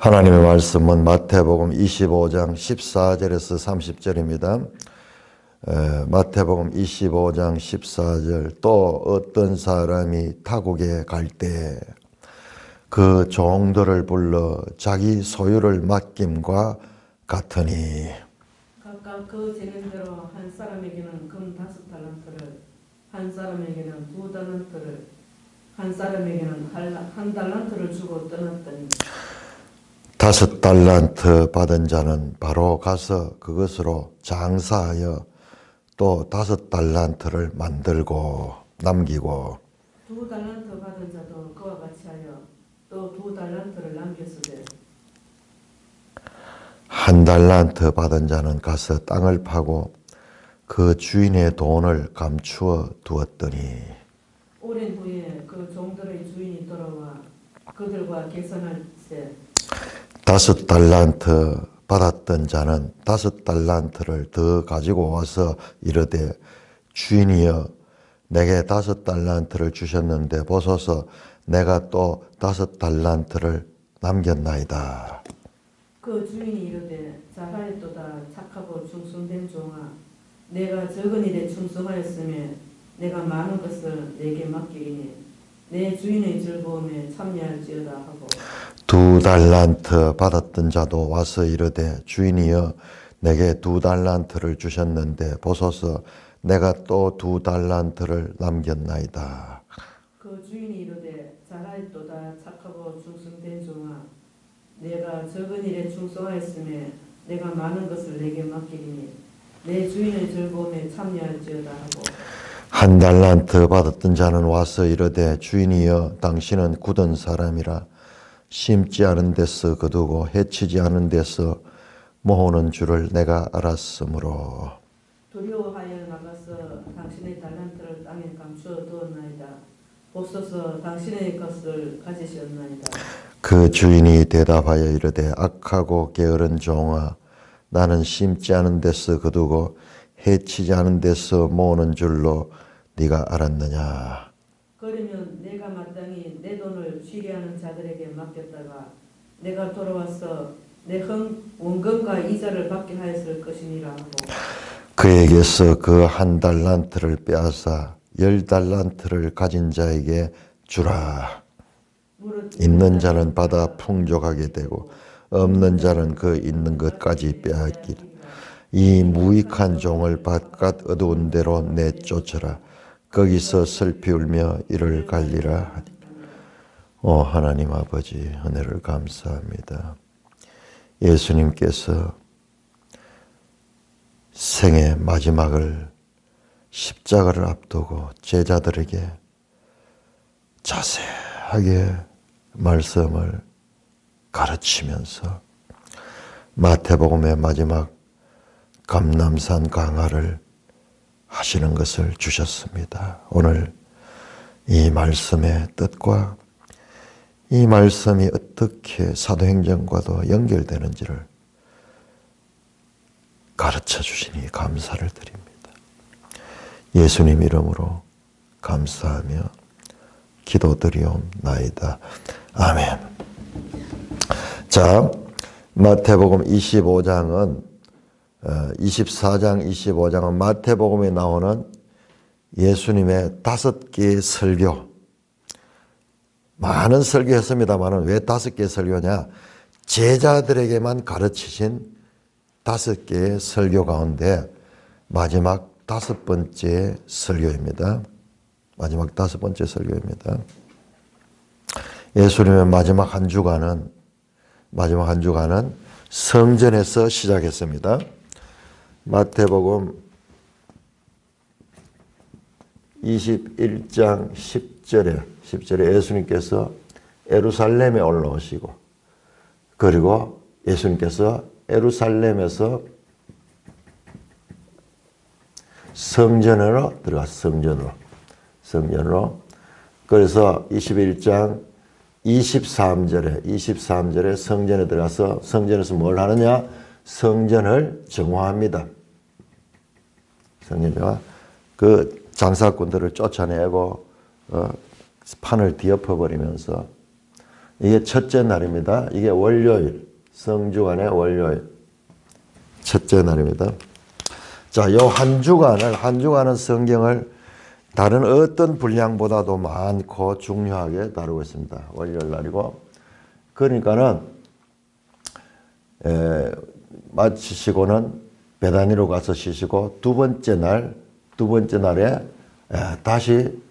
하나님의 말씀은 마태복음 25장 14절에서 30절입니다. 마태복음 25장 14절 또 어떤 사람이 타국에 갈 때 그 종들을 불러 자기 소유를 맡김과 같으니 각각 그 재능대로 한 사람에게는 금 5달란트를, 한 사람에게는 2달란트를, 한 사람에게는 한 달란트를 주고 떠났더니 5달란트 받은 자는 바로 가서 그것으로 장사하여 또 5달란트를 만들고 남기고 2달란트 받은 자도 그와 같이 하여 또 2달란트를 남겼으되 1달란트 받은 자는 가서 땅을 파고 그 주인의 돈을 감추어 두었더니 오랜 후에 그 종들의 주인이 돌아와 그들과 계산할 때 5달란트 받았던 자는 5달란트를 더 가지고 와서 이르되 주인이여 내게 5달란트를 주셨는데 보소서 내가 또 5달란트를 남겼나이다. 그 주인이 이르되 잘하였도다 착하고 충성된 종아 내가 적은 일에 충성하였으며 내가 많은 것을 내게 맡기리니 내 주인의 즐거움에 참여할지어다 하고 2달란트 받았던 자도 와서 이르되 주인이여 내게 2달란트를 주셨는데 보소서 내가 또 2달란트를 남겼나이다. 그 주인이 이르되 잘하였도다 착하고 충성된 종아 내가 적은 일에 충성하였으며 내가 많은 것을 내게 맡기리니 내 주인의 즐거움에 참여할지어다 하고 1달란트 받았던 자는 와서 이르되 주인이여 당신은 굳은 사람이라 심지 않은 데서 거두고 해치지 않은 데서 모으는 줄을 내가 알았으므로 두려워하여 나가서 당신의 달란트를 땅에 감추어 두었나이다. 보소서 당신의 것을 가지셨나이다. 그 주인이 대답하여 이르되 악하고 게으른 종아 나는 심지 않은 데서 거두고 해치지 않은 데서 모으는 줄로 네가 알았느냐. 그러면 내가 마땅히 내 돈을 취리하는 자들에게 맡겼다가 내가 돌아와서 내 원금과 이자를 받게 하였을 것이니라 하고 그에게서 그 1달란트를 빼앗아 10달란트를 가진 자에게 주라. 있는 자는 받아 풍족하게 되고 없는 자는 그 있는 것까지 빼앗기라. 이 무익한 종을 바깥 어두운 데로 내쫓으라. 거기서 슬피 울며 이를 갈리라 하니. 오 하나님 아버지 은혜를 감사합니다. 예수님께서 생의 마지막을 십자가를 앞두고 제자들에게 자세하게 말씀을 가르치면서 마태복음의 마지막 감람산 강화를 하시는 것을 주셨습니다. 오늘 이 말씀의 뜻과 이 말씀이 어떻게 사도행전과도 연결되는지를 가르쳐 주시니 감사를 드립니다. 예수님 이름으로 감사하며 기도드리옵나이다. 아멘. 자, 마태복음 24장 25장은 마태복음에 나오는 예수님의 5개의 설교. 많은 설교했습니다만 왜 5개의 설교냐? 제자들에게만 가르치신 5개의 설교 가운데 마지막 5번째 설교입니다. 마지막 5번째 설교입니다. 예수님의 마지막 한 주간은 성전에서 시작했습니다. 마태복음 21장 10절에 예수님께서 예루살렘에 올라오시고 그리고 예수님께서 예루살렘에서 성전으로 들어갔어요. 성전으로. 그래서 21장 23절에 성전에 들어가서 성전에서 뭘 하느냐? 성전을 정화합니다. 성전과 그 장사꾼들을 쫓아내고 판을 뒤엎어 버리면서 이게 첫째 날입니다. 이게 월요일, 성주간의 월요일. 첫째 날입니다. 자, 요 한 주간은 성경을 다른 어떤 분량보다도 많고 중요하게 다루고 있습니다. 월요일 날이고. 그러니까는, 마치시고는 베다니로 가서 쉬시고, 두 번째 날에 다시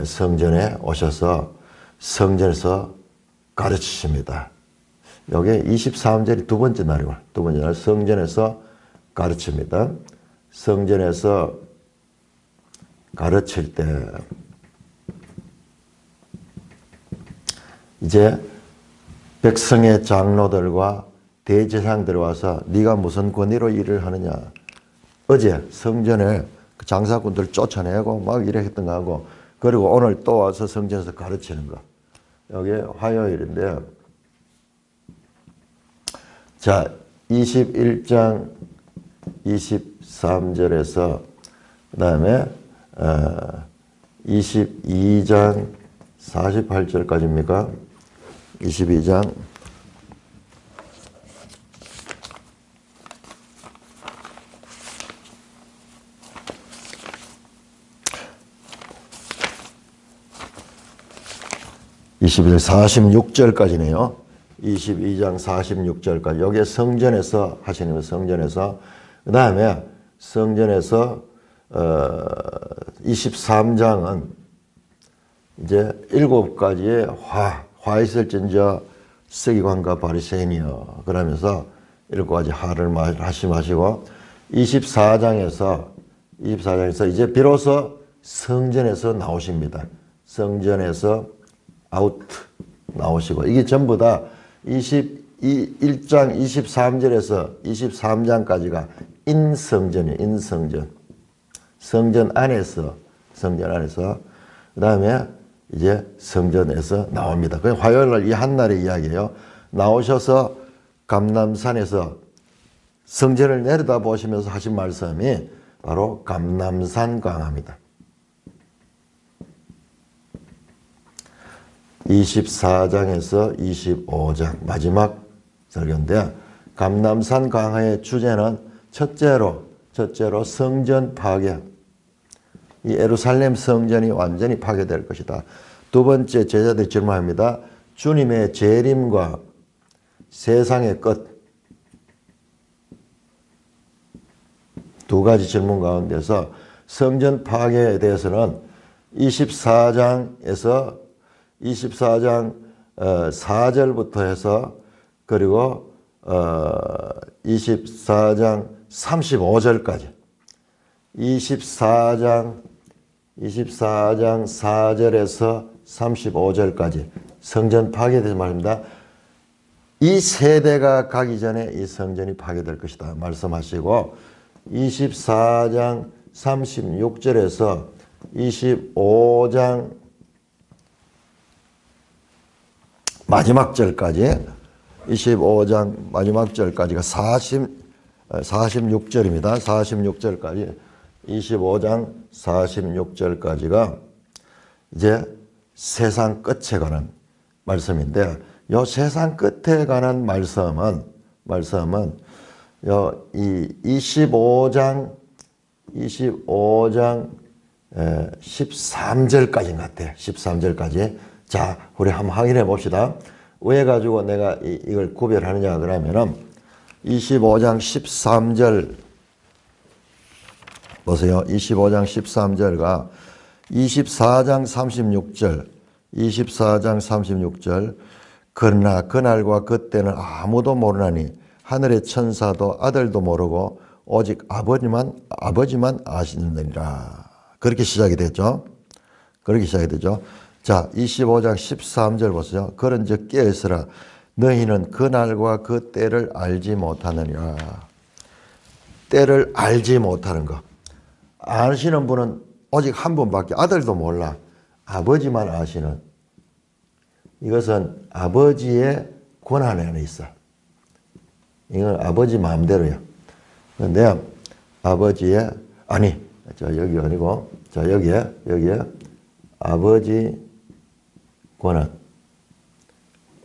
성전에 오셔서 성전에서 가르치십니다. 여기 23절이 두 번째 날이고, 두 번째 날 성전에서 가르칩니다. 성전에서 가르칠 때 이제 백성의 장로들과 대제사장 들어와서 네가 무슨 권위로 일을 하느냐. 어제 성전에 그 장사꾼들 쫓아내고 막 이래 했던 거 하고, 그리고 오늘 또 와서 성전에서 가르치는 거. 여기 화요일인데, 자, 21장 23절에서 그 다음에 22장 48절까지입니까? 22장 46절까지네요. 22장 46절까지. 여기에 성전에서 하시는 거예요. 성전에서. 그 다음에 성전에서 23장은 이제 7가지의 화 있을진저 서기관과 바리새인이여 그러면서 7가지 화를 하시고 24장에서 이제 비로소 성전에서 나오십니다. 성전에서 아웃 나오시고, 이게 전부 다 1장 23절에서 23장까지가 인성전이에요. 인성전. 성전 안에서. 그 다음에 이제 성전에서 나옵니다. 그 화요일 날 이 한 날의 이야기예요. 나오셔서 감람산에서 성전을 내려다 보시면서 하신 말씀이 바로 감람산 강화입니다. 24장에서 25장 마지막 설교인데, 감람산 강화의 주제는 첫째로 성전 파괴. 이 예루살렘 성전이 완전히 파괴될 것이다. 두 번째, 제자들이 질문합니다. 주님의 재림과 세상의 끝. 두 가지 질문 가운데서 성전 파괴에 대해서는 24장 4절부터 해서, 그리고 24장 35절까지, 24장 4절에서 35절까지 성전 파괴에 대해서 말합니다. 이 세대가 가기 전에 이 성전이 파괴될 것이다 말씀하시고, 24장 36절에서 25장 마지막 절까지, 25장 마지막 절까지가 46절입니다. 46절까지, 25장 46절까지가 이제 세상 끝에 관한 말씀인데, 이 세상 끝에 관한 말씀은 이 25장 13절까지인 것 같아요. 13절까지. 자, 우리 한번 확인해 봅시다. 왜 가지고 내가 이걸 구별하느냐 그러면은 25장 13절 보세요. 25장 13절과 24장 36절. 그러나 그날과 그때는 아무도 모르나니 하늘의 천사도 아들도 모르고 오직 아버지만 아시느니라. 그렇게 시작이 되죠. 자, 25장 13절 보세요. 그런즉 깨어있으라. 너희는 그날과 그 때를 알지 못하느니라. 때를 알지 못하는 거. 아시는 분은 오직 한 분밖에, 아들도 몰라. 아버지만 아시는. 이것은 아버지의 권한 안에 있어. 이건 아버지 마음대로야. 그런데 아버지의, 여기 아니고, 여기에 아버지 권한.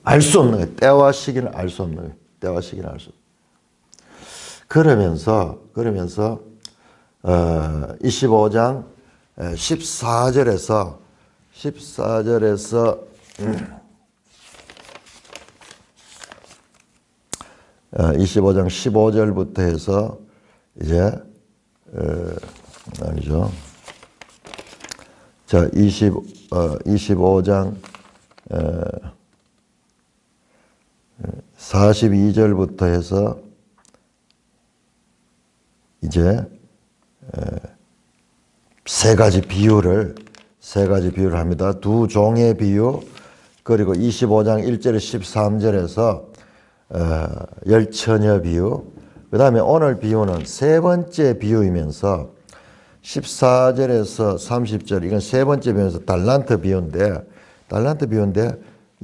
알 수 없는 거예요. 때와 시기는 알 수 없는 거예요. 때와 시기는 알 수 없는 거예요. 그러면서 25장 14절에서 25장 15절부터 해서 이제 아니죠. 자, 25장 42절부터 해서 이제 세 가지 비유를 합니다. 두 종의 비유, 그리고 25장 1절에서 13절에서 열처녀 비유, 그 다음에 오늘 비유는 세 번째 비유이면서 14절에서 30절, 이건 세 번째 비유에서 달란트 비유인데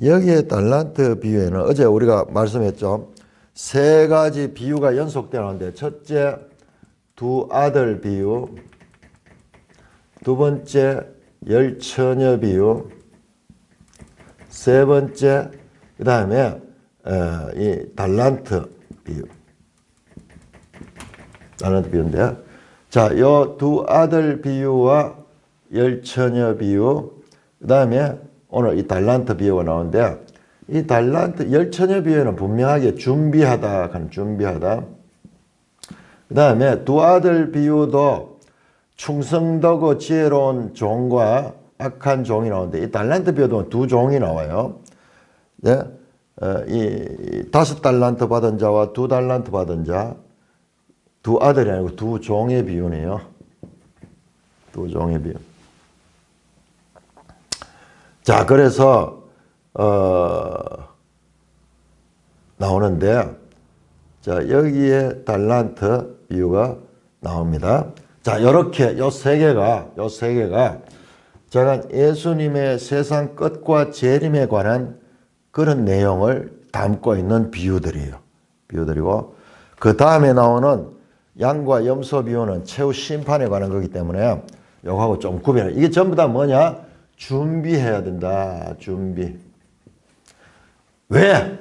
여기에 달란트 비유에는 어제 우리가 말씀했죠. 세 가지 비유가 연속되는데, 첫째 두 아들 비유, 두 번째 열처녀 비유, 세 번째 그 다음에 이 달란트 비유인데, 자, 요 두 아들 비유와 열처녀 비유, 그 다음에 오늘 이 달란트 비유가 나오는데, 이 달란트 열처녀 비유는 분명하게 준비하다. 그 다음에 두 아들 비유도 충성되고 지혜로운 종과 악한 종이 나오는데, 이 달란트 비유도 두 종이 나와요. 네? 이 5달란트 받은 자와 2달란트 받은 자, 두 아들이 아니고 두 종의 비유네요. 두 종의 비유. 자, 그래서 나오는데, 자, 여기에 달란트 비유가 나옵니다. 자, 요렇게 요 세 개가 제가 예수님의 세상 끝과 재림에 관한 그런 내용을 담고 있는 비유들이고, 그 다음에 나오는 양과 염소 비유는 최후 심판에 관한 거기 때문에 요거하고 좀 구별해. 이게 전부 다 뭐냐? 준비해야 된다. 준비. 왜?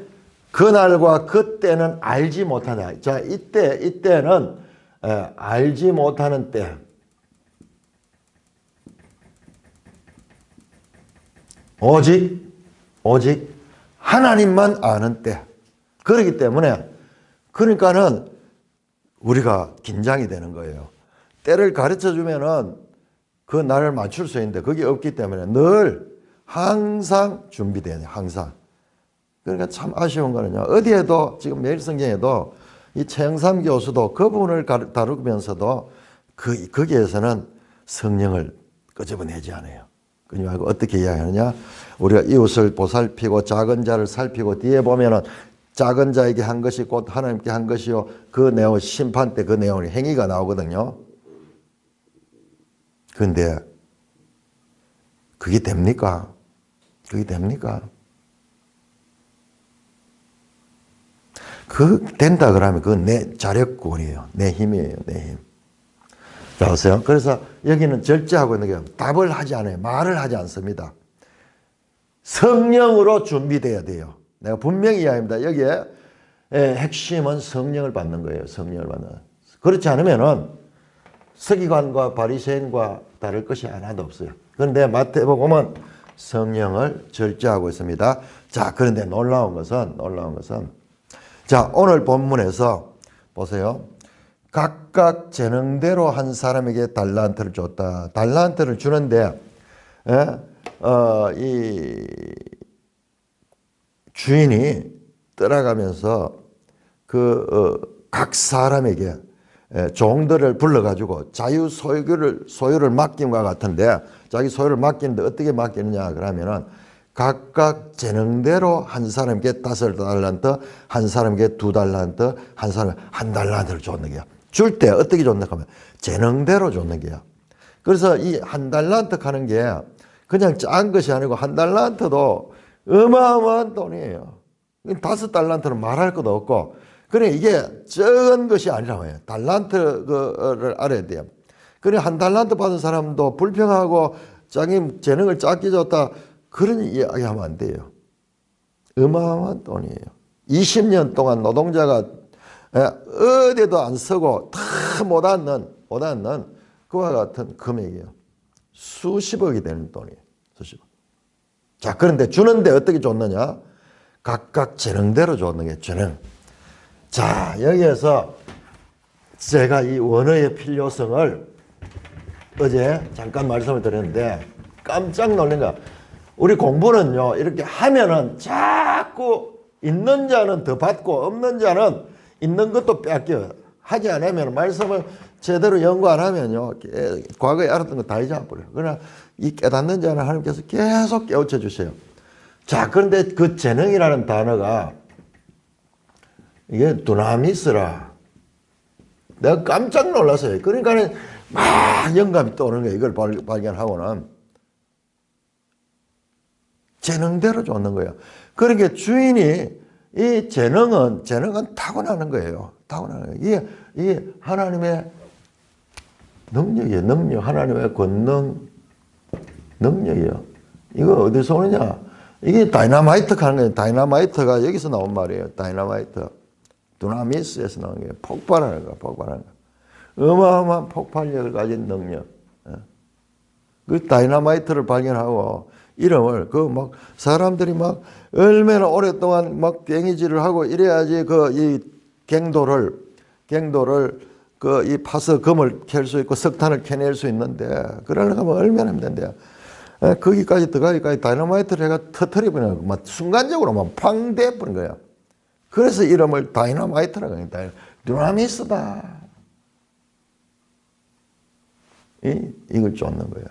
그날과 그때는 알지 못한다. 자, 이때는 알지 못하는 때. 오직 하나님만 아는 때. 그렇기 때문에, 그러니까는 우리가 긴장이 되는 거예요. 때를 가르쳐 주면은 그 날을 맞출 수 있는데 그게 없기 때문에 늘 항상 준비돼야 돼요. 항상. 그러니까 참 아쉬운 거는요. 어디에도 지금 매일성경에도 이 최영삼 교수도 그 부분을 다루면서도 거기에서는 성령을 끄집어내지 않아요. 그러지 말고 어떻게 이야기하느냐. 우리가 이웃을 보살피고 작은 자를 살피고, 뒤에 보면은 작은 자에게 한 것이 곧 하나님께 한 것이요, 그 내용 심판 때 그 내용이 행위가 나오거든요. 그런데 그게 됩니까? 된다 그러면 그건 내 자력군이에요. 내 힘이에요. 내 힘. 자, 보세요. 그래서 여기는 절제하고 있는 게 답을 하지 않아요. 말을 하지 않습니다. 성령으로 준비돼야 돼요. 내가 분명히 이야기합니다. 여기에 핵심은 성령을 받는 거예요. 성령을 받는. 그렇지 않으면은 서기관과 바리새인과 다를 것이 하나도 없어요. 그런데 마태복음 보면 성령을 절제하고 있습니다. 자, 그런데 놀라운 것은 자, 오늘 본문에서 보세요. 각각 재능대로 한 사람에게 달란트를 줬다. 달란트를 주는데 이 주인이 떠나가면서 각 사람에게 종들을 불러가지고 자유 소유를 맡김과 같은데, 자기 소유를 맡기는데 어떻게 맡기느냐 그러면은 각각 재능대로 한 사람에게 5달란트, 한 사람에게 2달란트, 한 사람에게 1달란트를 줬는 거야. 줄 때 어떻게 줬나 하면 재능대로 줬는 거야. 그래서 이 1달란트 하는 게 그냥 작은 것이 아니고 1달란트도 어마어마한 돈이에요. 5달란트는 말할 것도 없고, 그래 이게 적은 것이 아니라고 해요. 달란트를 알아야 돼요. 그래 1달란트 받은 사람도 불평하고 자기 재능을 작게 줬다 그런 이야기 하면 안 돼요. 어마어마한 돈이에요. 20년 동안 노동자가 어디에도 안 쓰고 다 못 앉는 그와 같은 금액이에요. 수십억이 되는 돈이에요. 수십억. 자, 그런데 주는데 어떻게 줬느냐? 각각 재능대로 줬는 게 재능. 자, 여기에서 제가 이 원어의 필요성을 어제 잠깐 말씀을 드렸는데 깜짝 놀란 거야. 우리 공부는요, 이렇게 하면은 자꾸 있는 자는 더 받고 없는 자는 있는 것도 뺏겨요. 하지 않으면 말씀을 제대로 연구 안 하면요, 과거에 알았던 거 다 잊어버려요. 그러나 이 깨닫는 자는 하나님께서 계속 깨우쳐 주세요. 자, 그런데 그 재능이라는 단어가 이게 두나미스라. 내가 깜짝 놀랐어요. 그러니까 막 영감이 떠오르는 거예요. 이걸 발견하고는. 재능대로 줬는 거예요. 그러니까 주인이 이 재능은 타고나는 거예요. 타고나는 거예요. 이게 하나님의 능력이에요. 능력. 하나님의 권능 능력이에요. 이거 어디서 오느냐? 이게 다이너마이트 하는 거예요. 다이너마이트가 여기서 나온 말이에요. 다이너마이트. 두나미스에서 나온 거예요. 폭발하는 거, 폭발하는 거. 어마어마한 폭발력을 가진 능력. 그 다이너마이트를 발견하고 이름을 사람들이 막 얼마나 오랫동안 막 괭이질을 하고 이래야지 이 갱도를 이 파서 금을 캘 수 있고 석탄을 캐낼 수 있는데 그러려면 얼마나 힘든데요. 거기까지 들어가기까지 다이너마이트를 해가 터뜨려버리는 거, 막 순간적으로 막 팡 돼버린 거예요. 그래서 이름을 다이너마이트라고 해요. 두나미스다. 이걸 쫓는 거예요.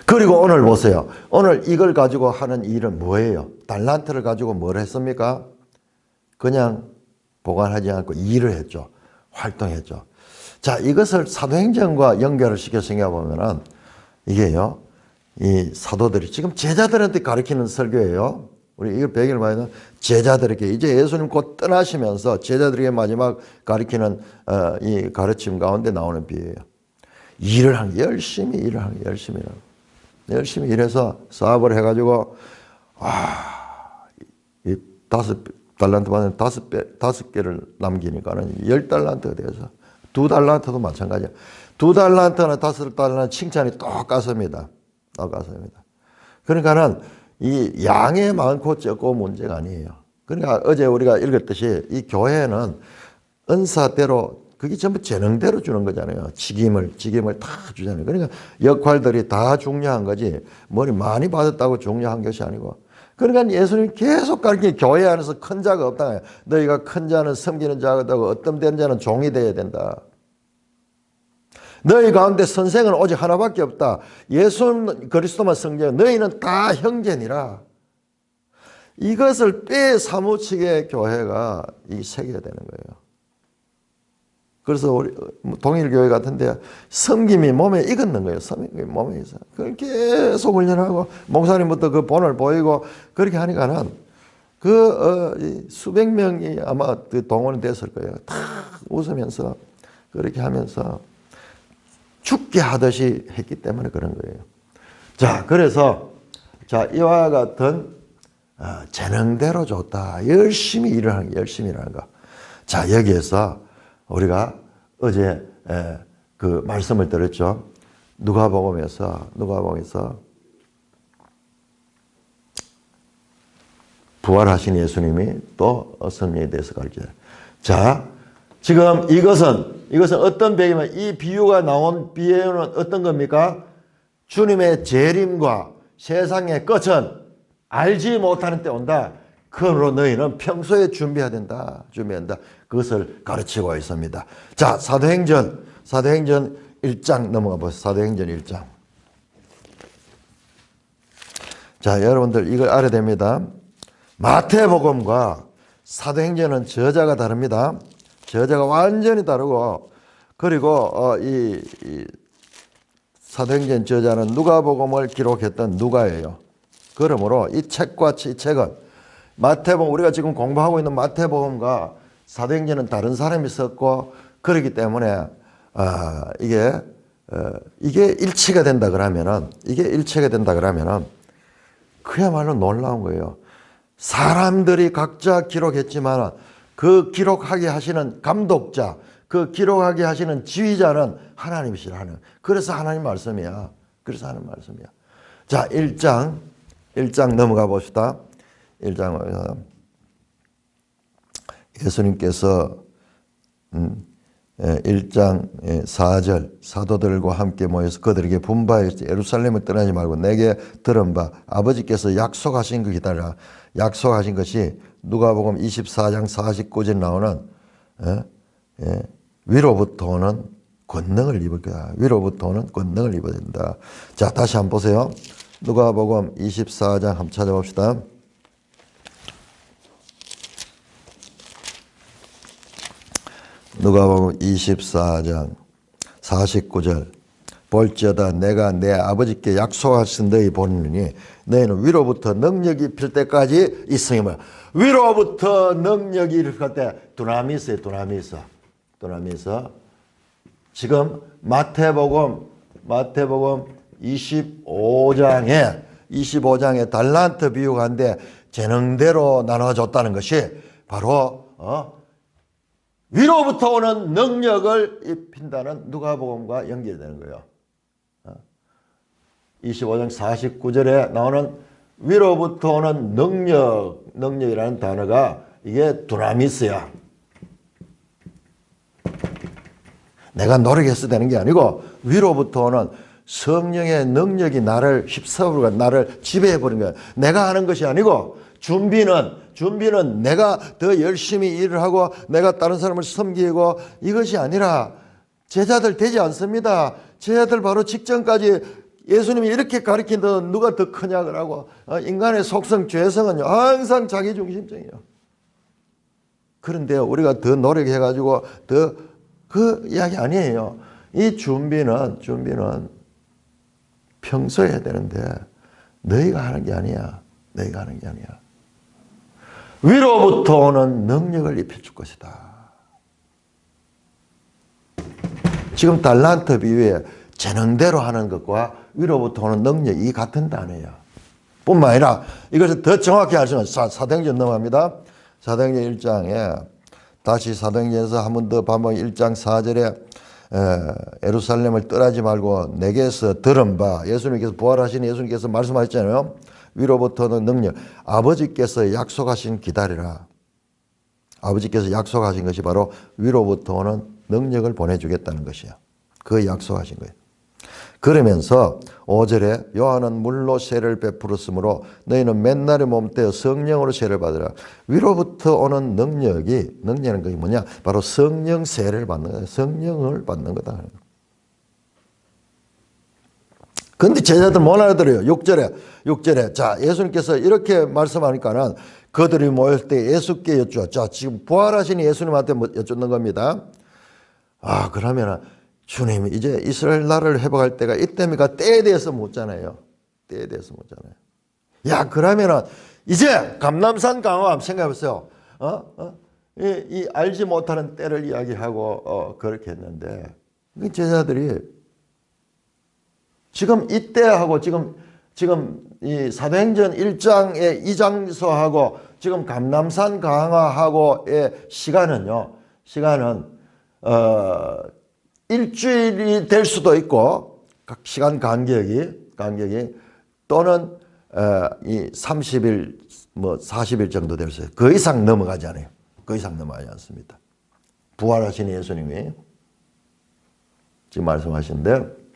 그리고 오늘 보세요. 오늘 이걸 가지고 하는 일은 뭐예요? 달란트를 가지고 뭘 했습니까? 그냥 보관하지 않고 일을 했죠. 활동했죠. 자, 이것을 사도행전과 연결을 시켜 생각해보면은 이게요, 이 사도들이 지금 제자들한테 가르치는 설교예요. 우리 이걸 배경을 봐야 제자들에게 이제 예수님 곧 떠나시면서 제자들에게 마지막 가르치는 이 가르침 가운데 나오는 비유예요. 일을 하는 게 열심히 일을 하는 게 열심히 일해서 사업을 해가지고 이 5달란트 받는 5개를 남기니까는 10달란트가 돼서 2달란트도 마찬가지야. 2달란트나 5달란트 칭찬이 똑같습니다. 똑같습니다. 그러니까는 이 양의 많고 적고 문제가 아니에요. 그러니까 어제 우리가 읽었듯이 이 교회는 은사대로 그게 전부 재능대로 주는 거잖아요. 직임을 다 주잖아요. 그러니까 역할들이 다 중요한 거지 머리 많이 받았다고 중요한 것이 아니고. 그러니까 예수님이 계속 가르치는 교회 안에서 큰 자가 없다. 너희가 큰 자는 섬기는 자가 되고 어떤 된 자는 종이 되어야 된다. 너희 가운데 선생은 오직 하나밖에 없다. 예수 그리스도만 성령, 너희는 다 형제니라. 이것을 빼사무치게 교회가 이 새겨야 되는 거예요. 그래서 우리 동일교회 같은데 섬김이 몸에 익었는 거예요. 섬김이 몸에 있어. 그걸 계속 훈련하고 목사님부터 그 본을 보이고 그렇게 하니까는 수백 명이 아마 동원이 됐을 거예요. 다 웃으면서 그렇게 하면서 죽게 하듯이 했기 때문에 그런 거예요. 자, 그래서 이와 같은 재능대로 줬다. 열심히 일을 하는 거, 열심히 일하는 거. 자, 여기에서 우리가 어제 그 말씀을 들었죠. 누가복음에서 부활하신 예수님이 또 성령에 대해서 가르쳐요. 자, 지금 이것은 어떤 배경이면 이 비유가 나온 비유는 어떤 겁니까? 주님의 재림과 세상의 끝은 알지 못하는 때 온다. 그러므로 너희는 평소에 준비해야 된다. 그것을 가르치고 있습니다. 자, 사도행전 1장 넘어가 보세요. 사도행전 1장. 자, 여러분들 이걸 알아야 됩니다. 마태복음과 사도행전은 저자가 다릅니다. 저자가 완전히 다르고, 그리고 이 사도행전 저자는 누가복음을 기록했던 누가예요. 그러므로 이 책은 마태복음, 우리가 지금 공부하고 있는 마태복음과 사도행전은 다른 사람이 썼고, 그렇기 때문에 이게 이게 일치가 된다 그러면은 그야말로 놀라운 거예요. 사람들이 각자 기록했지만 그 기록하게 하시는 감독자, 그 기록하게 하시는 지휘자는 하나님이시라 하는. 그래서 하나님 말씀이야. 자, 1장 넘어가 봅시다. 1장 예수님께서 1장 4절 사도들과 함께 모여서 그들에게 분바해 예루살렘을 떠나지 말고 내게 들은 바 아버지께서 약속하신 그 기다리라. 약속하신 것이 누가복음 24장 49절 나오는 위로부터 오는 권능을 입을 거야. 위로부터 오는 권능을 입어야 된다. 자, 다시 한번 보세요. 누가복음 24장 한번 찾아봅시다. 누가복음 24장 49절 볼지어다 내가 내 아버지께 약속하신 너희 보느니 너희는 위로부터 능력이 필 때까지 있으면 위로부터 능력이 필 때 두나미스에 두나미스 지금 마태복음 25장에 달란트 비유가인데 재능대로 나눠줬다는 것이 바로 위로부터 오는 능력을 입힌다는 누가복음과 연결되는 거예요. 25장 49절에 나오는 위로부터 오는 능력이라는 단어가 이게 두나미스야. 내가 노력해서 되는 게 아니고 위로부터 오는 성령의 능력이 나를 휩싸버리고 나를 지배해버린 거야. 내가 하는 것이 아니고 준비는 내가 더 열심히 일을 하고 내가 다른 사람을 섬기고 이것이 아니라 제자들 되지 않습니다. 제자들 바로 직전까지 예수님이 이렇게 가르친다 누가 더 크냐 그러고 인간의 속성 죄성은요 항상 자기중심적이에요. 그런데 우리가 더 노력해가지고 더 그 이야기 아니에요. 이 준비는 평소에 해야 되는데 너희가 하는 게 아니야. 위로부터 오는 능력을 입혀줄 것이다. 지금 달란트 비유에 재능대로 하는 것과 위로부터 오는 능력이 같은 단어예요. 뿐만 아니라 이것을 더 정확히 알 수 있는 사도행전 넘어갑니다. 사도행전 1장에 다시 사도행전에서 한 번 더 반복 1장 4절에 예루살렘을 떠나지 말고 내게서 들은 바 예수님께서 부활하신 예수님께서 말씀하셨잖아요. 위로부터는 능력. 아버지께서 약속하신 기다리라. 아버지께서 약속하신 것이 바로 위로부터 오는 능력을 보내주겠다는 것이야. 그 약속하신 거예요. 그러면서 5절에 요한은 물로 세를 베풀었으므로 너희는 맨날의 몸되어 성령으로 세를 받으라. 위로부터 오는 능력이라는 것이 뭐냐? 바로 성령 세를 받는 거야. 성령을 받는 거다. 근데 제자들 못 알아들어요. 6절에. 자, 예수님께서 이렇게 말씀하니까는 그들이 모일 때 예수께 여쭈어. 자, 지금 부활하신 예수님한테 여쭙는 겁니다. 그러면은 주님 이제 이스라엘 나라를 회복할 때가 이때입니까? 때에 대해서 묻잖아요. 야, 그러면은 이제 감람산 강화 한번 생각해보세요. 이 알지 못하는 때를 이야기하고 그렇게 했는데 제자들이 지금 이때하고 지금 이 사도행전 1장의 이 장소하고 지금 감람산 강화하고의 시간은 일주일이 될 수도 있고 각 시간 간격이 또는 이 30일 40일 정도 될 수 있어요. 그 이상 넘어가지 않아요. 그 이상 넘어가지 않습니다. 부활하신 예수님이 지금 말씀하시는데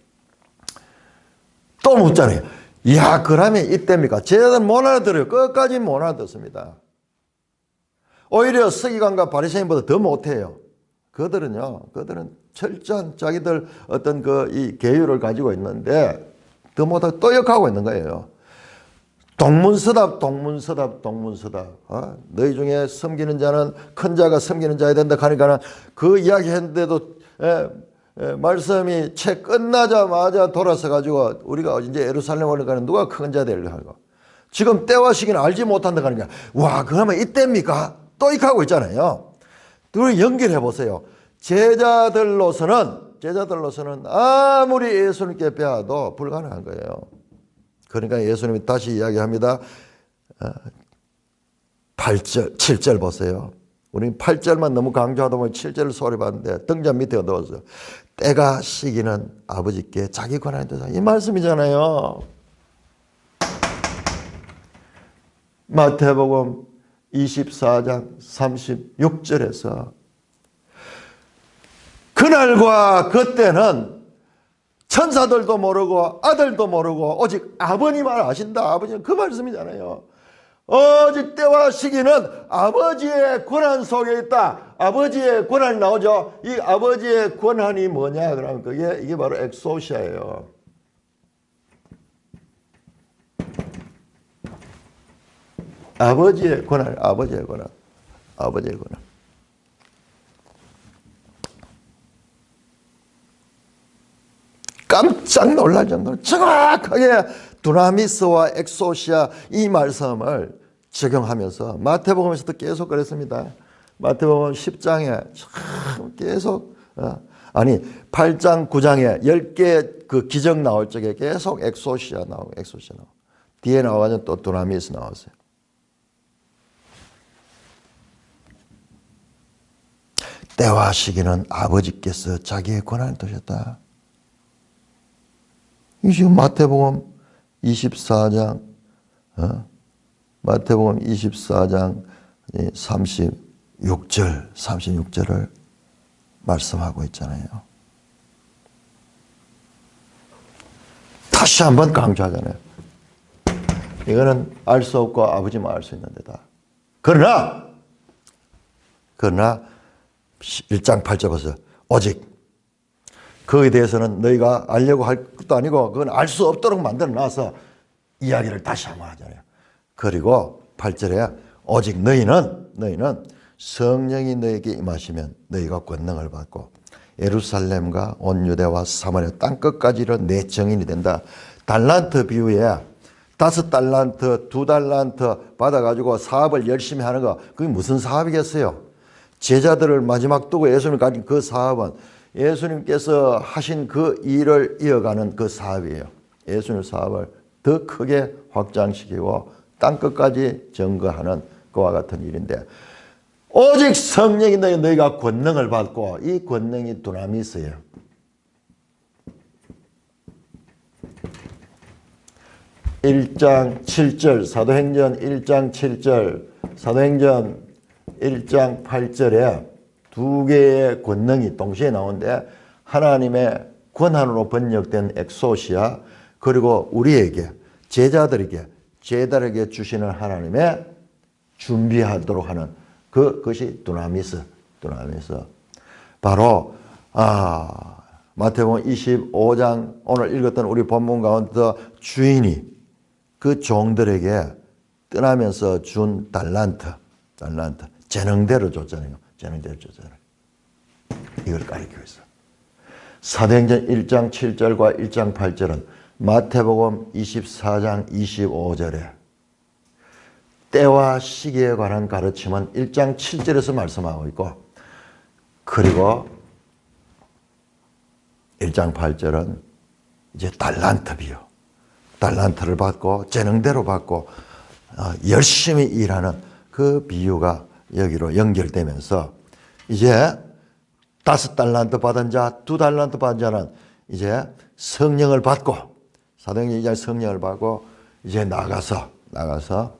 또 묻잖아요. 야, 그러면 이때입니까? 제자들은 못 알아들어요. 끝까지 못 알아듣습니다. 오히려 서기관과 바리새인보다 더 못해요. 그들은 철저한 자기들 어떤 이 계율을 가지고 있는데 더 못하고 또역하고 있는 거예요. 동문서답. 너희 중에 섬기는 자는 큰 자가 섬기는 자야 된다 하니까는 그 이야기 했는데도 말씀이 채 끝나자마자 돌아서 가지고 우리가 이제 예루살렘 올라가는 누가 큰 자 되려 하고 지금 때와 시기는 알지 못한다 하니까 와, 그러면 이때입니까? 또익하고 있잖아요. 둘이 연결해 보세요. 제자들로서는 제자들로서는 아무리 예수님께 배워도 불가능한 거예요. 그러니까 예수님이 다시 이야기합니다. 8절, 7절 보세요. 우리 8절만 너무 강조하다 보면 7절을 소리 봤는데 등잔 밑에 넣었어요. 때가 시기는 아버지께 자기 권한이 되자. 이 말씀이잖아요. 마태복음 24장 36절에서 그날과 그때는 천사들도 모르고 아들도 모르고 오직 아버님만 아신다. 아버지는 그 말씀이잖아요. 오직 때와 시기는 아버지의 권한 속에 있다. 아버지의 권한이 나오죠. 이 아버지의 권한이 뭐냐? 그러면 이게 바로 엑소시아예요. 아버지의 권한, 아버지의 권한, 아버지의 권한. 깜짝 놀랄 정도로 정확하게 두나미스와 엑소시아 이 말씀을 적용하면서 마태복음에서도 계속 그랬습니다. 마태복음 10장에 참 계속 8장 9장에 10개 그 기적 나올 적에 계속 엑소시아 나오고 뒤에 나와서 또 두나미스 나왔어요. 때와 시기는 아버지께서 자기의 권한을 두셨다. 이 지금 마태복음 24장 마태복음 24장 36절을 말씀하고 있잖아요. 다시 한번 강조하잖아요. 이거는 알 수 없고 아버지만 알 수 있는 데다. 그러나 1장 8절 보세요. 오직 거기에 대해서는 너희가 알려고 할 것도 아니고 그건 알 수 없도록 만들어 놔서 이야기를 다시 한번 하잖아요. 그리고 8절에 오직 너희는 성령이 너에게 임하시면 너희가 권능을 받고 예루살렘과 온 유대와 사마리아 땅끝까지 이르러 내 증인이 된다. 달란트 비유에 5달란트, 2달란트 받아가지고 사업을 열심히 하는 거 그게 무슨 사업이겠어요? 제자들을 마지막 두고 예수님이 가진 그 사업은 예수님께서 하신 그 일을 이어가는 그 사업이에요. 예수님 사업을 더 크게 확장시키고 땅끝까지 증거하는 그와 같은 일인데 오직 성령이 너희가 권능을 받고 이 권능이 두나미스예요. (1장 7절) 사도행전 1장 7절 사도행전 1장 8절에 두 개의 권능이 동시에 나오는데 하나님의 권한으로 번역된 엑소시아 그리고 우리에게 제자들에게 주시는 하나님의 준비하도록 하는 그것이 두나미스. 바로 마태복음 25장 오늘 읽었던 우리 본문 가운데 주인이 그 종들에게 떠나면서 준 달란트 재능대로 줬잖아요. 이걸 가리키고 있어요. 사도행전 1장 7절과 1장 8절은 마태복음 24장 25절에 때와 시기에 관한 가르침은 1장 7절에서 말씀하고 있고 그리고 1장 8절은 이제 달란트 비유. 달란트를 받고 재능대로 받고 열심히 일하는 그 비유가 여기로 연결되면서 이제 5달란트 받은 자, 2달란트 받은 자는 이제 성령을 받고 사도행전 2장 성령을 받고 이제 나가서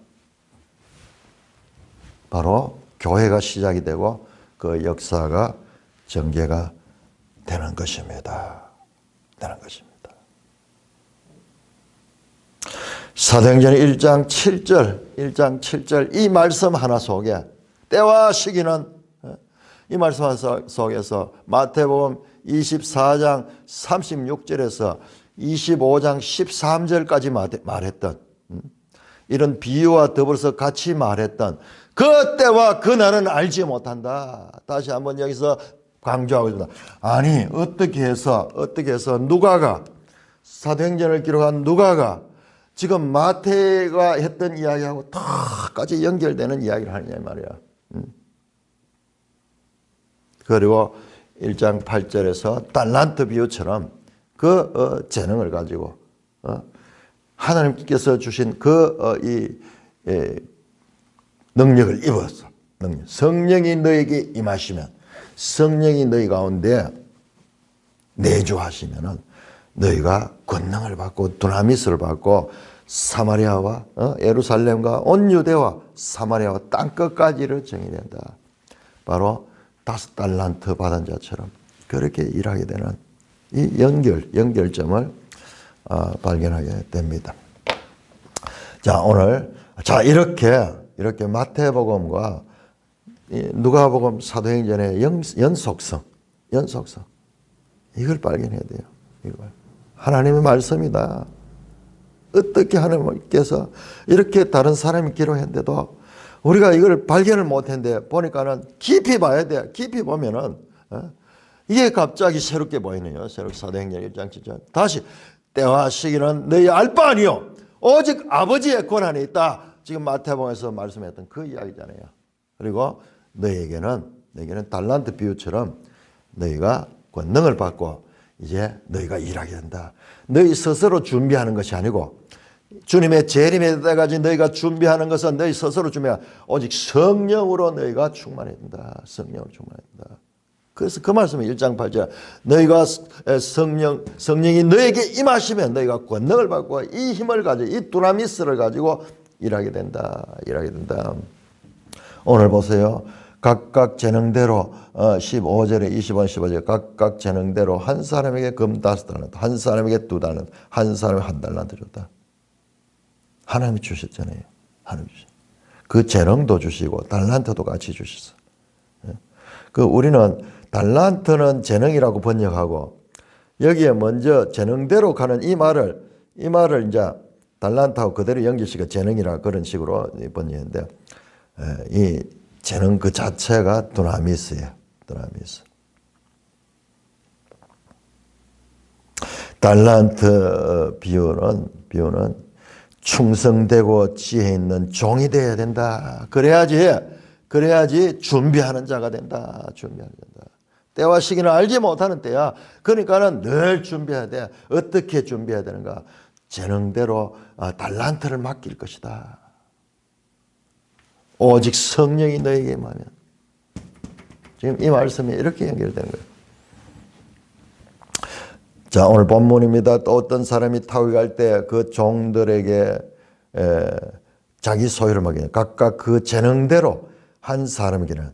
바로 교회가 시작이 되고 그 역사가 전개가 되는 것입니다. 사도행전 1장 7절 이 말씀 하나 속에 때와 시기는 이 말씀 하나 속에서 마태복음 24장 36절에서 25장 13절까지 말했던 이런 비유와 더불어서 같이 말했던 그 때와 그 날은 알지 못한다. 다시 한번 여기서 강조하고 있습니다. 아니 어떻게 해서 누가가 사도행전을 기록한 누가가 지금 마태가 했던 이야기하고 다까지 연결되는 이야기를 하느냐 말이야. 그리고 1장 8절에서 달란트 비유처럼 그 재능을 가지고 하나님께서 주신 능력을 입어서 성령이 너에게 임하시면 성령이 너희 가운데 내주하시면은 너희가 권능을 받고 두나미스를 받고 사마리아와 예루살렘과 온 유대와 사마리아와 땅끝까지를 정의된다. 바로 5달란트 받은 자처럼 그렇게 일하게 되는 이 연결점을 발견하게 됩니다. 자, 오늘 이렇게 마태복음과 누가복음 사도행전의 연속성 이걸 발견해야 돼요. 이걸. 하나님의 말씀이다. 어떻게 하나님께서 이렇게 다른 사람이 기록했는데도 우리가 이걸 발견을 못했는데 보니까는 깊이 봐야 돼. 깊이 보면은 이게 갑자기 새롭게 보이네요. 새롭게 사도행전 1장 7절. 다시 때와 시기는 너희 알 바 아니요 오직 아버지의 권한이 있다. 지금 마태복음에서 말씀했던 그 이야기잖아요. 그리고 너희에게는 달란트 비유처럼 너희가 권능을 받고 이제 너희가 일하게 된다. 너희 스스로 준비하는 것이 아니고 주님의 재림에 때까지 너희가 준비하는 것은 너희 스스로 준비하는 오직 성령으로 너희가 충만해야 된다. 성령으로 충만해야 된다. 그래서 그 말씀은 1장 8절 너희가 성령이 너에게 임하시면 너희가 권능을 받고 이 힘을 가지고 이 두나미스를 가지고 일하게 된다. 오늘 보세요. 각각 재능대로 15절에 25절 15절 각각 재능대로 한 사람에게 금 5달란트 한 사람에게 2달란트 한 사람에게 1달란트 줬다. 하나님이 주셨잖아요. 하나님이 주셨어요. 그 재능도 주시고 달란트도 같이 주셨어요. 우리는 달란트는 재능이라고 번역하고 여기에 먼저 재능대로 가는 이 말을 이제 달란트하고 그대로 연결시켜 재능이라 그런 식으로 번역했는데 이 재능 그 자체가 두나미스예요. 두나미스. 달란트 비유는 충성되고 지혜 있는 종이 되어야 된다. 그래야지 준비하는 자가 된다. 때와 시기는 알지 못하는 때야. 그러니까는 늘 준비해야 돼. 어떻게 준비해야 되는가? 재능대로 달란트를 맡길 것이다. 오직 성령이 너에게 임하면. 지금 이 말씀이 이렇게 연결되는 거예요. 자, 오늘 본문입니다. 또 어떤 사람이 타국할 때 그 종들에게 자기 소유를 맡기냐. 각각 그 재능대로 한 사람에게는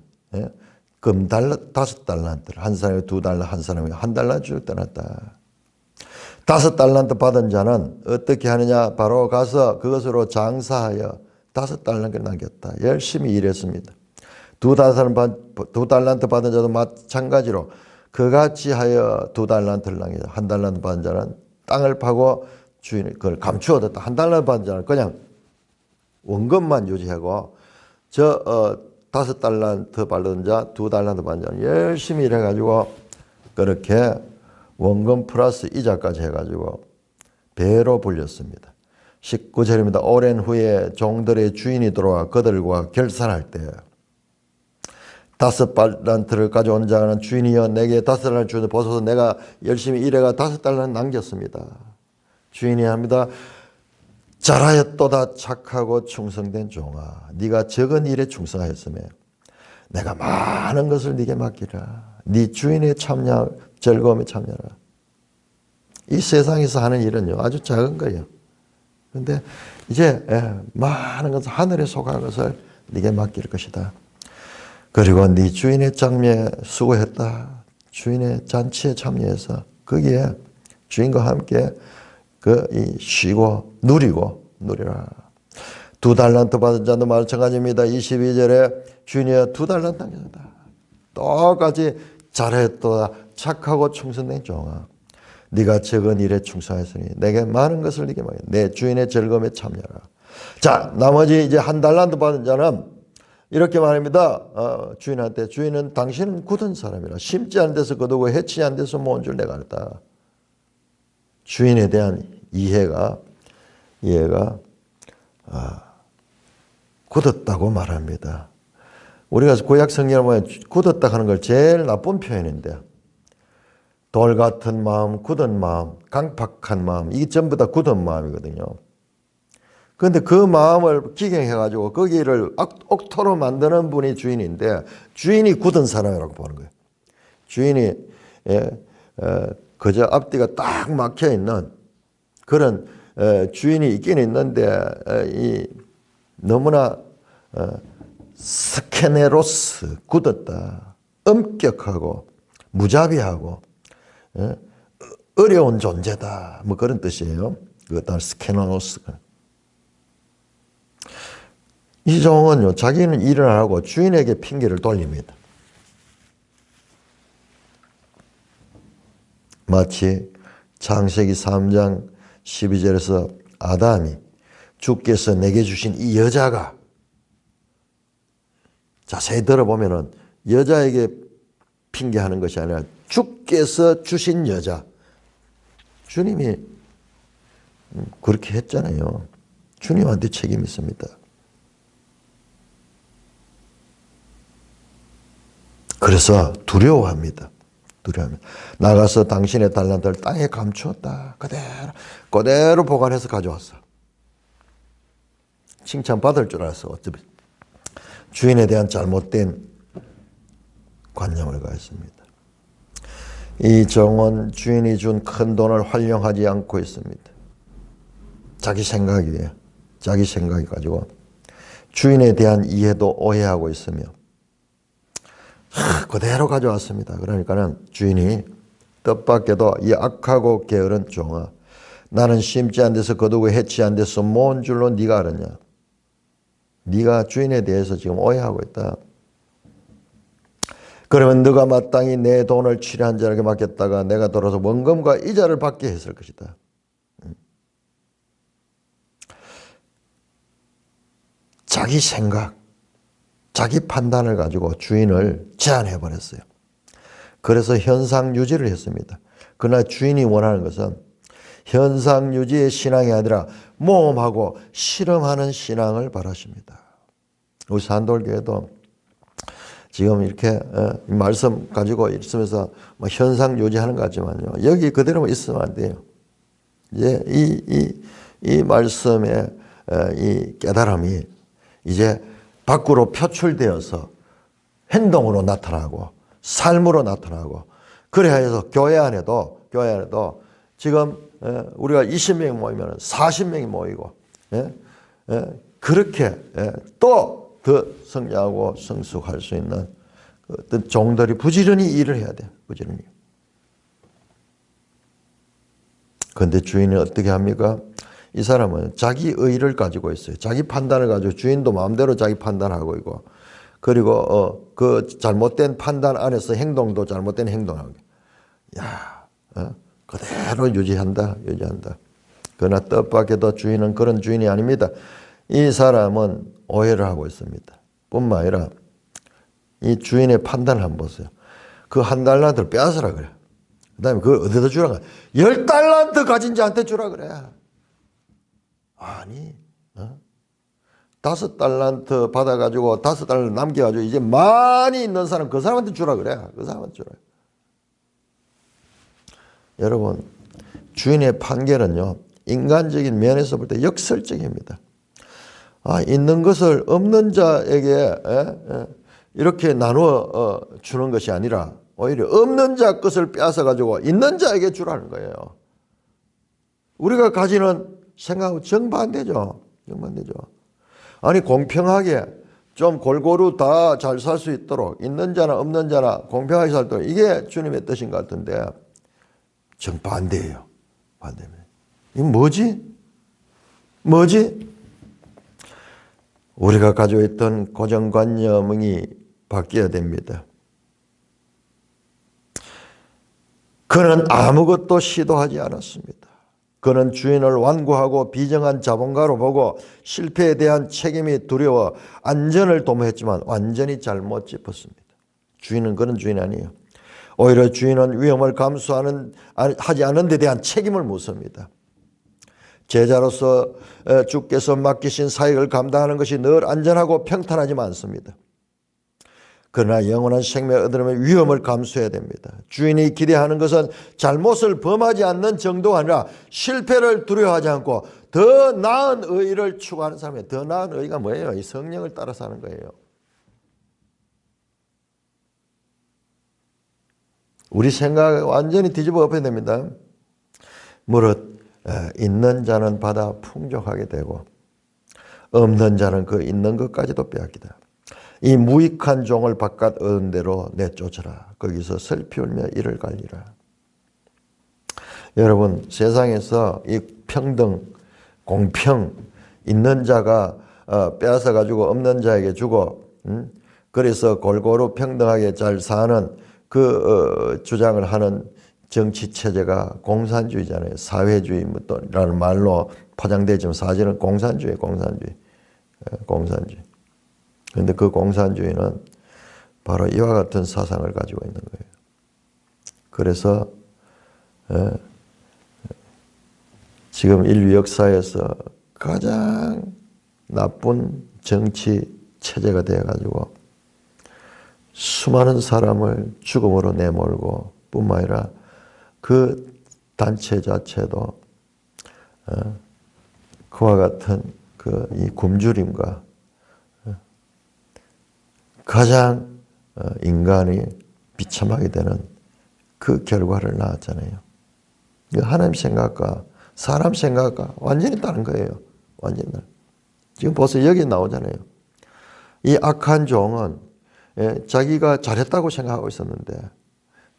금 5달란트를 한 사람에게 2달란트 한 사람에게 1달란트 줄 떠났다. 5달란트 받은 자는 어떻게 하느냐. 바로 가서 그것으로 장사하여 5달란트를 남겼다. 열심히 일했습니다. 2달란트 받은 자도 마찬가지로 그같이 하여 2달란트를 남겼다. 1달란트 받은 자는 땅을 파고 주인이 그걸 감추어 뒀다. 1달란트 받은 자는 그냥 원금만 유지하고 5달란트 받은 자, 2달란트 받은 자는 열심히 일해가지고 그렇게 원금 플러스 이자까지 해가지고 배로 불렸습니다. 19절입니다. 오랜 후에 종들의 주인이 들어와 그들과 결산할 때 5달란트를 가져온 자는 주인이여 내게 5달란트 주는데 보소서 내가 열심히 일해가 5달란트 남겼습니다. 주인이 합니다. 잘하였도다 착하고 충성된 종아 네가 적은 일에 충성하였으며 내가 많은 것을 네게 맡기라. 네 주인의 즐거움에 참여하라. 이 세상에서 하는 일은요 아주 작은 거예요. 그런데 이제 많은 것을 하늘에 속한 것을 네게 맡길 것이다. 그리고 네 주인의 장례에 수고했다. 주인의 잔치에 참여해서 거기에 주인과 함께 쉬고 누리라. 2달란트 받은 자도 마찬가지입니다. 22절에 주인이여 2달란트 남겼다. 똑같이 잘했도다 착하고 충성된 종아 네가 적은 일에 충성하였으니 내게 많은 것을 네게 맡겨 내 주인의 즐거움에 참여하라. 자, 나머지 이제 1달란트 받은 자는 이렇게 말합니다. 주인한테 주인은 당신은 굳은 사람이라 심지 않은 데서 거두고 해치지 않은 데서 모은 줄 내가 알았다. 주인에 대한 이해가 굳었다고 말합니다. 우리가 구약 성경을 보면 굳었다 하는 걸 제일 나쁜 표현인데 돌 같은 마음, 굳은 마음, 강팍한 마음, 이게 전부 다 굳은 마음이거든요. 그런데 그 마음을 기경해가지고 거기를 옥토로 만드는 분이 주인인데 주인이 굳은 사람이라고 보는 거예요. 주인이 그저 앞뒤가 딱 막혀 있는 그런 주인이 있긴 있는데 너무나 스케네로스, 굳었다, 엄격하고 무자비하고 어려운 존재다, 뭐 그런 뜻이에요. 그것도 스케네로스가. 이 종은요, 자기는 일을 안 하고 주인에게 핑계를 돌립니다. 마치 창세기 3장 12절에서 아담이 주께서 내게 주신 이 여자가, 자세히 들어보면은 여자에게 핑계하는 것이 아니라 주께서 주신 여자, 주님이 그렇게 했잖아요. 주님한테 책임이 있습니다. 그래서 두려워합니다. 나가서 당신의 달란트를 땅에 감추었다. 그대로 보관해서 가져왔어. 칭찬받을 줄 알았어. 어차피 주인에 대한 잘못된 관념을 가졌습니다. 이 종은 주인이 준 큰 돈을 활용하지 않고 있습니다. 자기 생각이에요. 자기 생각이 가지고 주인에 대한 이해도 오해하고 있으며 그대로 가져왔습니다. 그러니까는 주인이 뜻밖에도 이 악하고 게으른 종아, 나는 심지 않은 데서 거두고 해치 않은 데서 모은 줄로 네가 알았냐. 네가 주인에 대해서 지금 오해하고 있다. 그러면 네가 마땅히 내 돈을 취한 자에게 맡겼다가 내가 돌아서 원금과 이자를 받게 했을 것이다. 자기 생각, 자기 판단을 가지고 주인을 제한해버렸어요. 그래서 현상 유지를 했습니다. 그러나 주인이 원하는 것은 현상 유지의 신앙이 아니라 모험하고 실험하는 신앙을 바라십니다. 우리 산돌교회도 지금 이렇게 말씀 가지고 있으면서 현상 유지하는 것 같지만요, 여기 그대로만 있으면 안 돼요. 이제 이 말씀의 이 깨달음이 이제 밖으로 표출되어서 행동으로 나타나고 삶으로 나타나고, 그래야 해서 교회 안에도 지금 우리가 20명이 모이면 40명이 모이고 그렇게 또 더 성장하고 성숙할 수 있는 어떤 종들이 부지런히 일을 해야 돼요. 부지런히. 그런데 주인이 어떻게 합니까? 이 사람은 자기 의를 가지고 있어요. 자기 판단을 가지고, 주인도 마음대로 자기 판단하고 있고, 그리고 그 잘못된 판단 안에서 행동도 잘못된 행동하고, 그대로 유지한다. 그러나 뜻밖에도 주인은 그런 주인이 아닙니다. 이 사람은 오해를 하고 있습니다. 뿐만 아니라 이 주인의 판단을 한번 보세요. 그 한 달란트를 빼앗으라 그래. 그 다음에 그걸 어디다 주라 그래. 10달란트 가진 자한테 주라 그래. 아니, 5달란트 받아가지고 5달란트 남겨가지고 이제 많이 있는 사람, 그 사람한테 주라 그래. 그 사람한테 주라. 여러분, 주인의 판결은요, 인간적인 면에서 볼 때 역설적입니다. 있는 것을 없는 자에게 이렇게 나누어 주는 것이 아니라 오히려 없는 자 것을 빼앗아 가지고 있는 자에게 주라는 거예요. 우리가 가지는 생각하고 정반대죠. 아니, 공평하게 좀 골고루 다 잘 살 수 있도록, 있는 자나 없는 자나 공평하게 살도록, 이게 주님의 뜻인 것 같은데 정반대예요. 반대입니다. 이건 뭐지? 우리가 가지고 있던 고정관념이 바뀌어야 됩니다. 그는 아무것도 시도하지 않았습니다. 그는 주인을 완고하고 비정한 자본가로 보고 실패에 대한 책임이 두려워 안전을 도모했지만 완전히 잘못 짚었습니다. 주인은 그런 주인이 아니에요. 오히려 주인은 위험을 하지 않은 데 대한 책임을 묻습니다. 제자로서 주께서 맡기신 사역을 감당하는 것이 늘 안전하고 평탄하지만 않습니다. 그러나 영원한 생명을 얻으려면 위험을 감수해야 됩니다. 주인이 기대하는 것은 잘못을 범하지 않는 정도가 아니라 실패를 두려워하지 않고 더 나은 의를 추구하는 사람이에요. 더 나은 의가 뭐예요? 이 성령을 따라서 하는 거예요. 우리 생각을 완전히 뒤집어 엎어야 됩니다. 무릇 있는 자는 받아 풍족하게 되고 없는 자는 그 있는 것까지도 빼앗기다. 이 무익한 종을 바깥 얻은 대로 내쫓으라. 거기서 슬피 울며 이를 갈리라. 여러분, 세상에서 이 평등, 공평, 있는 자가 빼앗아 가지고 없는 자에게 주고 그래서 골고루 평등하게 잘 사는 그 주장을 하는 정치 체제가 공산주의잖아요. 사회주의라는 말로 포장되지만 사실은 공산주의. 그런데 그 공산주의는 바로 이와 같은 사상을 가지고 있는 거예요. 그래서 지금 인류 역사에서 가장 나쁜 정치 체제가 되어가지고 수많은 사람을 죽음으로 내몰고 뿐만 아니라 그 단체 자체도 그와 같은 이 굶주림과 가장 인간이 비참하게 되는 그 결과를 낳았잖아요. 하나님 생각과 사람 생각과 완전히 다른 거예요. 완전히 다른. 지금 벌써 여기 나오잖아요. 이 악한 종은 자기가 잘했다고 생각하고 있었는데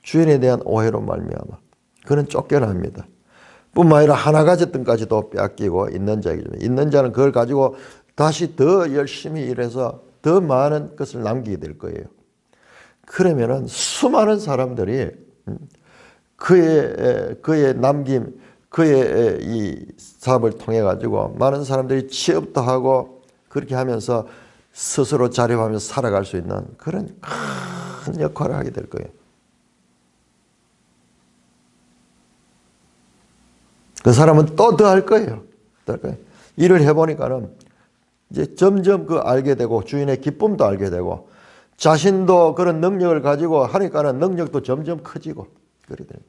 주인에 대한 오해로 말미암아 그는 쫓겨납니다. 뿐만 아니라 하나 가졌던 까지도 빼앗기고 있는 자이죠. 있는 자는 그걸 가지고 다시 더 열심히 일해서 더 많은 것을 남기게 될 거예요. 그러면은 수많은 사람들이 그의 남김, 그의 이 사업을 통해 가지고 많은 사람들이 취업도 하고 그렇게 하면서 스스로 자립하면서 살아갈 수 있는 그런 큰 역할을 하게 될 거예요. 그 사람은 또 더 할 거예요. 일을 해보니까는 이제 점점 그 알게 되고 주인의 기쁨도 알게 되고 자신도 그런 능력을 가지고 하니까는 능력도 점점 커지고 그래 돼요.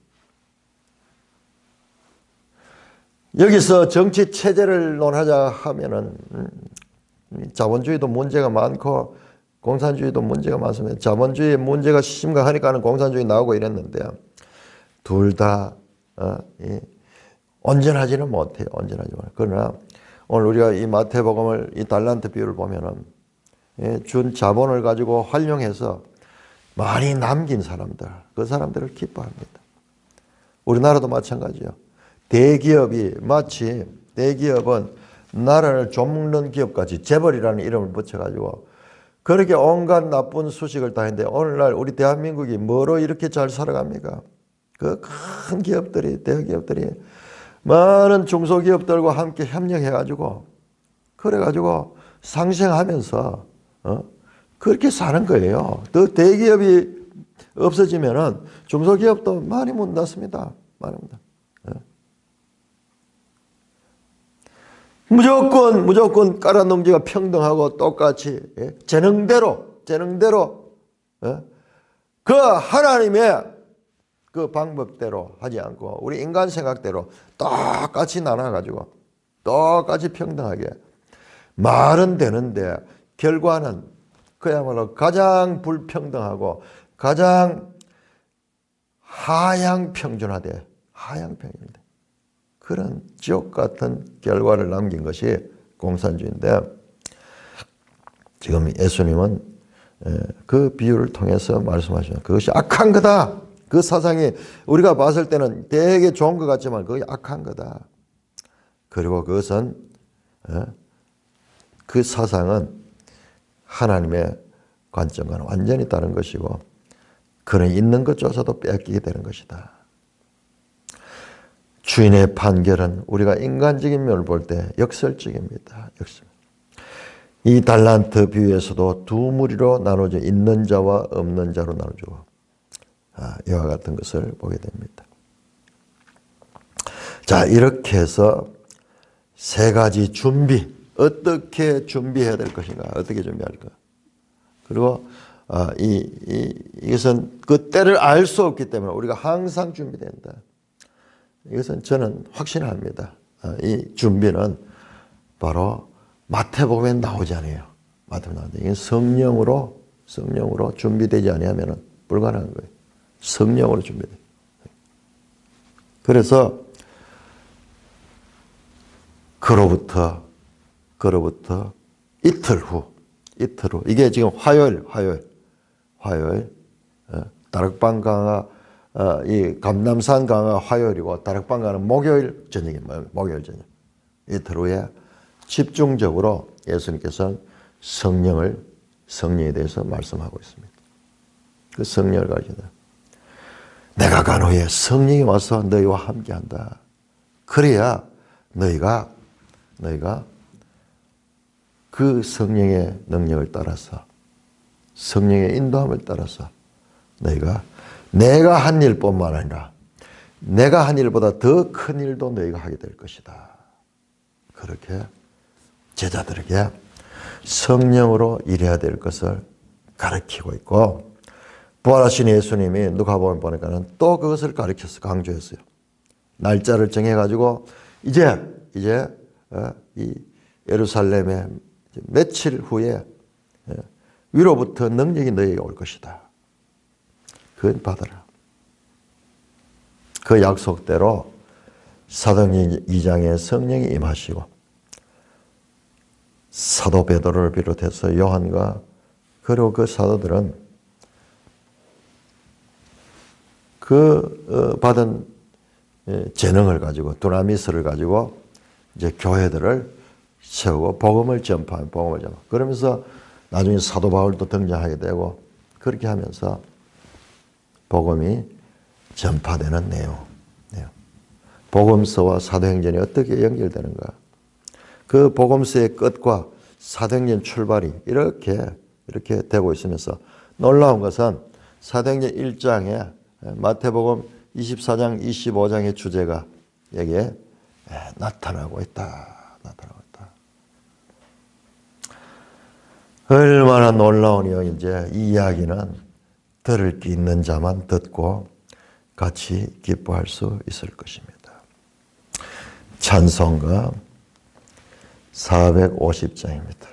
여기서 정치 체제를 논하자 하면은 자본주의도 문제가 많고 공산주의도 문제가 많습니다. 자본주의의 문제가 심각하니까는 공산주의 나오고 이랬는데 둘 다 온전하지는 못해요. 온전하지 못해요. 그러나 오늘 우리가 이 마태복음을 이 달란트 비유를 보면은 준 자본을 가지고 활용해서 많이 남긴 사람들, 그 사람들을 기뻐합니다. 우리나라도 마찬가지요. 대기업이 마치 대기업은 나라를 좁는 기업까지 재벌이라는 이름을 붙여가지고 그렇게 온갖 나쁜 수식을 다 했는데 오늘날 우리 대한민국이 뭐로 이렇게 잘 살아갑니까? 그 큰 기업들이, 대기업들이 많은 중소기업들과 함께 협력해가지고 그래가지고 상생하면서 그렇게 사는 거예요. 또 대기업이 없어지면은 중소기업도 많이 문 닫습니다. 많이 문 닫습니다. 무조건 깔아넘기가 평등하고 똑같이 재능대로 그 하나님의 그 방법대로 하지 않고 우리 인간 생각대로 똑같이 나눠가지고 똑같이 평등하게 말은 되는데 결과는 그야말로 가장 불평등하고 가장 하향평준화돼 그런 지옥 같은 결과를 남긴 것이 공산주의인데 지금 예수님은 그 비유를 통해서 말씀하시는 그것이 악한 거다. 그 사상이 우리가 봤을 때는 되게 좋은 것 같지만 그게 악한 거다. 그리고 그것은 그 사상은 하나님의 관점과는 완전히 다른 것이고 그는 있는 것조차도 뺏기게 되는 것이다. 주인의 판결은 우리가 인간적인 면을 볼 때 역설적입니다. 이 달란트 비유에서도 두 무리로 나눠져 있는 자와 없는 자로 나눠주고 이와 같은 것을 보게 됩니다. 자, 이렇게 해서 세 가지 준비, 어떻게 준비해야 될 것인가, 어떻게 준비할까. 그리고 이것은 그 때를 알 수 없기 때문에 우리가 항상 준비된다. 이것은 저는 확신합니다. 이 준비는 바로 마태복음에 나오지 않아요. 마태복음에 나오지. 이건 성령으로 준비되지 아니하면 불가능한 거예요. 성령으로 준비돼. 그래서 그로부터 이틀 후 이게 지금 화요일 다락방 강화 이 감남산 강화 화요일이고 다락방 강화는 목요일 저녁입니다. 목요일 저녁. 이틀 후에 집중적으로 예수님께서는 성령에 대해서 말씀하고 있습니다. 그 성령을 가르친다. 내가 간 후에 성령이 와서 너희와 함께한다. 그래야 너희가 그 성령의 능력을 따라서 성령의 인도함을 따라서 너희가 내가 한 일뿐만 아니라 내가 한 일보다 더 큰 일도 너희가 하게 될 것이다. 그렇게 제자들에게 성령으로 일해야 될 것을 가르치고 있고 부활하신 예수님이 누가복음 보니까는 또 그것을 가르쳤어요. 강조했어요. 날짜를 정해가지고 이제 이 예루살렘에 며칠 후에 위로부터 능력이 너희에게 올 것이다. 그건 받아라. 그 약속대로 사도행전 2장에 성령이 임하시고 사도 베드로를 비롯해서 요한과 그리고 그 사도들은 그 받은 재능을 가지고 두나미스를 가지고 이제 교회들을 세우고 복음을 전파하는 그러면서 나중에 사도 바울도 등장하게 되고 그렇게 하면서 복음이 전파되는 내용. 복음서와 사도행전이 어떻게 연결되는가? 그 복음서의 끝과 사도행전 출발이 이렇게 되고 있으면서 놀라운 것은 사도행전 1장에 마태복음 24장, 25장의 주제가 여기에 나타나고 있다. 얼마나 놀라우니요. 이제 이 이야기는 들을 게 있는 자만 듣고 같이 기뻐할 수 있을 것입니다. 찬송가 450장입니다.